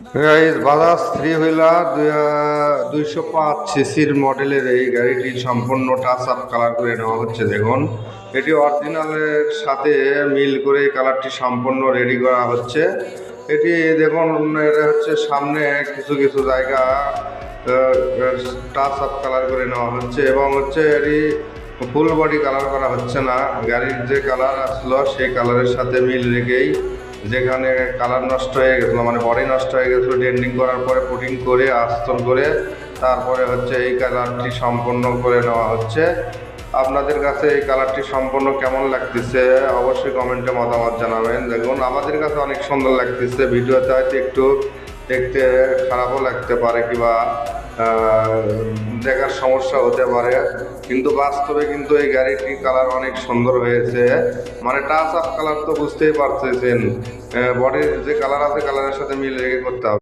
Guys Bajaj three wheeler 205 সিসির মডেলের এই গাড়িটি সম্পূর্ণ টাচ আপ কালার করে নেওয়া হচ্ছে। দেখুন, এটি অরিজিনালের সাথে মিল করে এই কালারটি সম্পূর্ণ রেডি করা হচ্ছে। এটি দেখুন, এটা হচ্ছে সামনে কিছু কিছু জায়গা টাচ আপ কালার করে নেওয়া হচ্ছে এবং হচ্ছে এটি ফুল বডি কালার করা হচ্ছে না। গাড়ির যে কালার আসলো সেই কালারের সাথে মিল রেখেই, যেখানে কালার নষ্ট হয়ে গেছিলো, মানে বডি নষ্ট হয়ে গেছিলো, ডেন্ডিং করার পরে পুটিং করে আস্তর করে তারপরে হচ্ছে এই কালারটি সম্পন্ন করে নেওয়া হচ্ছে। আপনাদের কাছে এই কালারটি সম্পূর্ণ কেমন লাগতেছে অবশ্যই কমেন্টে মতামত জানাবেন। দেখুন, আমাদের কাছে অনেক সুন্দর লাগতেছে, ভিডিওতে হয়তো একটু দেখতে খারাপও লাগতে পারে কিংবা দেখার সমস্যা হতে পারে, কিন্তু বাস্তবে কিন্তু এই গাড়িটির কালার অনেক সুন্দর হয়েছে। মানে টাচ আপ কালার তো বুঝতেই পারতেছেন, বডির যে কালার আছে কালারের সাথে মিল রেখে করতে হবে।